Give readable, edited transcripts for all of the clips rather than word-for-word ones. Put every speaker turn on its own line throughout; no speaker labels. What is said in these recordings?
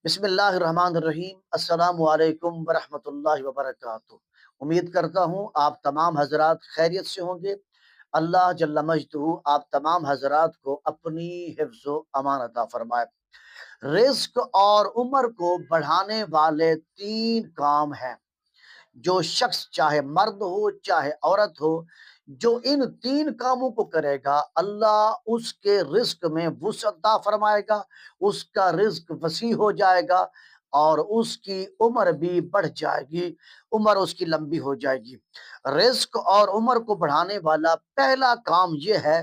بسم اللہ الرحمن الرحیم۔ السلام علیکم ورحمۃ اللہ وبرکاتہ۔ امید کرتا ہوں آپ تمام حضرات خیریت سے ہوں گے۔ اللہ جل مجدہ آپ تمام حضرات کو اپنی حفظ و امان عطا فرمائے۔ رزق اور عمر کو بڑھانے والے تین کام ہیں۔ جو شخص چاہے مرد ہو چاہے عورت ہو، جو ان تین کاموں کو کرے گا اللہ اس کے رزق میں وسعت عطا فرمائے گا، اس کا رزق وسیع ہو جائے گا اور اس کی عمر بھی بڑھ جائے گی، عمر اس کی لمبی ہو جائے گی۔ رزق اور عمر کو بڑھانے والا پہلا کام یہ ہے،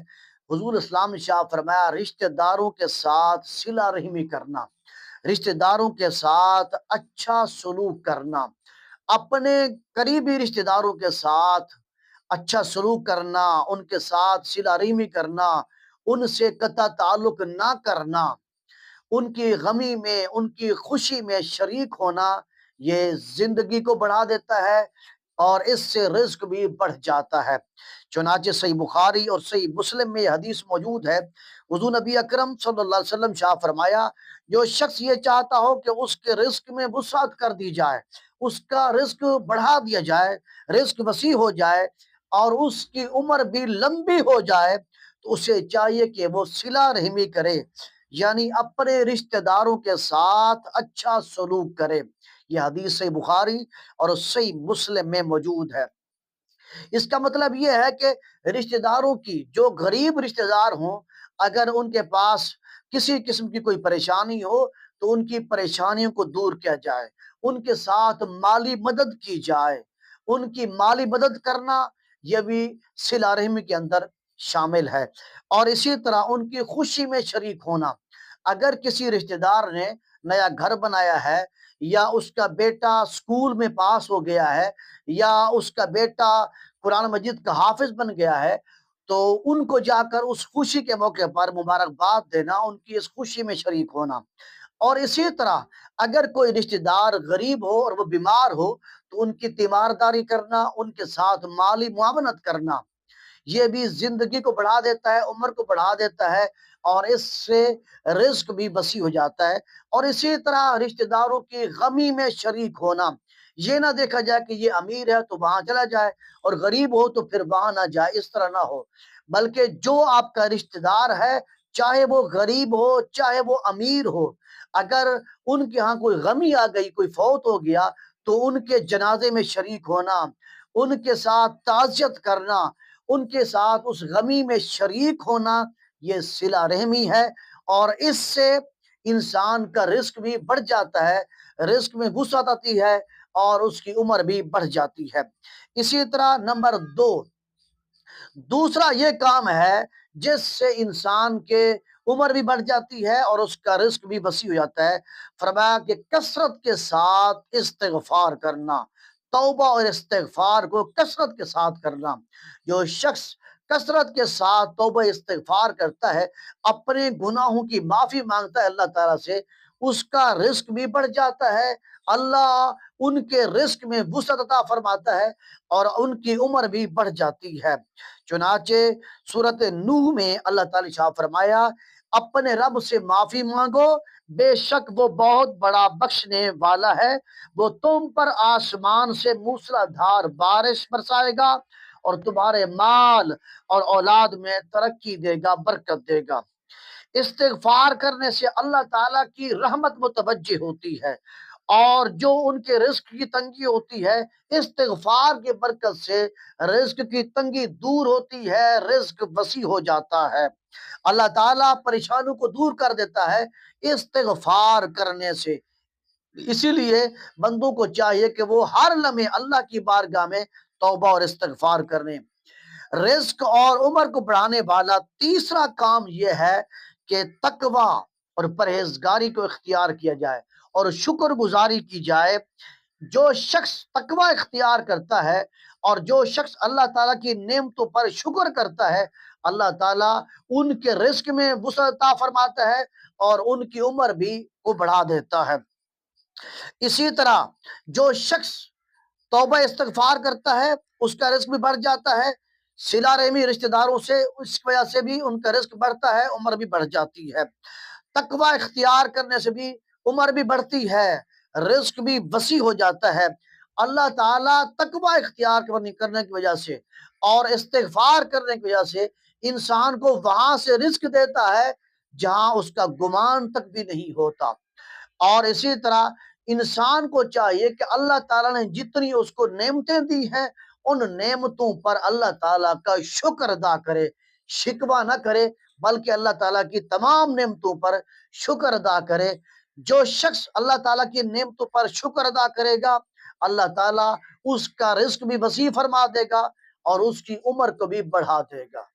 حضور اسلام نے شاہ فرمایا رشتہ داروں کے ساتھ صلہ رحمی کرنا، رشتہ داروں کے ساتھ اچھا سلوک کرنا، اپنے قریبی رشتہ داروں کے ساتھ اچھا سلوک کرنا، ان کے ساتھ صلہ رحمی کرنا، ان سے قطع تعلق نہ کرنا، ان کی غمی میں ان کی خوشی میں شریک ہونا، یہ زندگی کو بڑھا دیتا ہے اور اس سے رزق بھی بڑھ جاتا ہے۔ چنانچہ صحیح بخاری اور صحیح مسلم میں یہ حدیث موجود ہے، حضور نبی اکرم صلی اللہ علیہ وسلم شاہ فرمایا جو شخص یہ چاہتا ہو کہ اس کے رزق میں وسعت کر دی جائے، اس کا رزق بڑھا دیا جائے، رزق وسیع ہو جائے اور اس کی عمر بھی لمبی ہو جائے، تو اسے چاہیے کہ وہ صلہ رحمی کرے، یعنی اپنے رشتہ داروں کے ساتھ اچھا سلوک کرے۔ یہ حدیث صحیح بخاری اور صحیح مسلم میں موجود ہے۔ اس کا مطلب یہ ہے کہ رشتہ داروں کی جو غریب رشتہ دار ہوں، اگر ان کے پاس کسی قسم کی کوئی پریشانی ہو تو ان کی پریشانیوں کو دور کیا جائے، ان کے ساتھ مالی مدد کی جائے۔ ان کی مالی مدد کرنا یہ بھی صلہ رحمی کے اندر شامل ہے، اور اسی طرح ان کی خوشی میں شریک ہونا۔ اگر کسی رشتہ دار نے نیا گھر بنایا ہے، یا اس کا بیٹا اسکول میں پاس ہو گیا ہے، یا اس کا بیٹا قرآن مجید کا حافظ بن گیا ہے، تو ان کو جا کر اس خوشی کے موقع پر مبارکباد دینا، ان کی اس خوشی میں شریک ہونا۔ اور اسی طرح اگر کوئی رشتہ دار غریب ہو اور وہ بیمار ہو تو ان کی تیمارداری کرنا، ان کے ساتھ مالی معاونت کرنا، یہ بھی زندگی کو بڑھا دیتا ہے، عمر کو بڑھا دیتا ہے اور اس سے رزق بھی وسیع ہو جاتا ہے۔ اور اسی طرح رشتہ داروں کی غمی میں شریک ہونا، یہ نہ دیکھا جائے کہ یہ امیر ہے تو وہاں چلا جائے اور غریب ہو تو پھر وہاں نہ جائے، اس طرح نہ ہو، بلکہ جو آپ کا رشتہ دار ہے، چاہے وہ غریب ہو چاہے وہ امیر ہو، اگر ان کے ہاں کوئی غمی آ گئی، کوئی فوت ہو گیا، تو ان کے جنازے میں شریک ہونا، ان کے ساتھ تعزیت کرنا، ان کے ساتھ اس غمی میں شریک ہونا، یہ صلہ رحمی ہے، اور اس سے انسان کا رزق بھی بڑھ جاتا ہے، رزق میں وسعت آتی ہے اور اس کی عمر بھی بڑھ جاتی ہے۔ اسی طرح نمبر دو، دوسرا یہ کام ہے جس سے انسان کے عمر بھی بڑھ جاتی ہے اور اس کا رزق بھی وسیع ہو جاتا ہے۔ فرمایا کہ کثرت کے ساتھ استغفار کرنا، توبہ اور استغفار کو کثرت کے ساتھ کرنا۔ جو شخص کثرت کے ساتھ توبہ استغفار کرتا ہے، اپنے گناہوں کی معافی مانگتا ہے اللہ تعالیٰ سے، اس کا رزق بھی بڑھ جاتا ہے، اللہ ان کے رزق میں وسعت عطا فرماتا ہے اور ان کی عمر بھی بڑھ جاتی ہے۔ چنانچہ سورۃ نوح میں اللہ تعالی شاہ فرمایا اپنے رب سے معافی مانگو، بے شک وہ بہت بڑا بخشنے والا ہے، وہ تم پر آسمان سے موسلا دھار بارش برسائے گا اور تمہارے مال اور اولاد میں ترقی دے گا، برکت دے گا۔ استغفار کرنے سے اللہ تعالیٰ کی رحمت متوجہ ہوتی ہے، اور جو ان کے رزق کی تنگی ہوتی ہے، استغفار کی برکت سے رزق کی تنگی دور ہوتی ہے، رزق وسیع ہو جاتا ہے۔ اللہ تعالیٰ پریشانوں کو دور کر دیتا ہے استغفار کرنے سے۔ اسی لیے بندوں کو چاہیے کہ وہ ہر لمحے اللہ کی بارگاہ میں توبہ اور استغفار کریں۔ رزق اور عمر کو بڑھانے والا تیسرا کام یہ ہے کہ تقوی اور پرہیزگاری کو اختیار کیا جائے اور شکر گزاری کی جائے۔ جو شخص تقوی اختیار کرتا ہے اور جو شخص اللہ تعالیٰ کی نعمتوں پر شکر کرتا ہے، اللہ تعالیٰ ان کے رزق میں وسعت عطا فرماتا ہے اور ان کی عمر بھی کو بڑھا دیتا ہے۔ اسی طرح جو شخص توبہ استغفار کرتا ہے اس کا رزق بھی بڑھ جاتا ہے، صلہ رحمی رشتہ داروں سے اس کی وجہ سے بھی ان کا رزق بڑھتا ہے، عمر بھی بڑھ جاتی ہے۔ تقوی اختیار کرنے سے بھی عمر بھی بڑھتی ہے، رزق بھی وسیع ہو جاتا ہے۔ اللہ تعالیٰ تقوی اختیار کرنے کی وجہ سے اور استغفار کرنے کی وجہ سے انسان کو وہاں سے رزق دیتا ہے جہاں اس کا گمان تک بھی نہیں ہوتا۔ اور اسی طرح انسان کو چاہیے کہ اللہ تعالیٰ نے جتنی اس کو نعمتیں دی ہیں ان نعمتوں پر اللہ تعالیٰ کا شکر ادا کرے، شکوہ نہ کرے، بلکہ اللہ تعالیٰ کی تمام نعمتوں پر شکر ادا کرے۔ جو شخص اللہ تعالیٰ کی نعمتوں پر شکر ادا کرے گا، اللہ تعالیٰ اس کا رزق بھی وسیع فرما دے گا اور اس کی عمر کو بھی بڑھا دے گا۔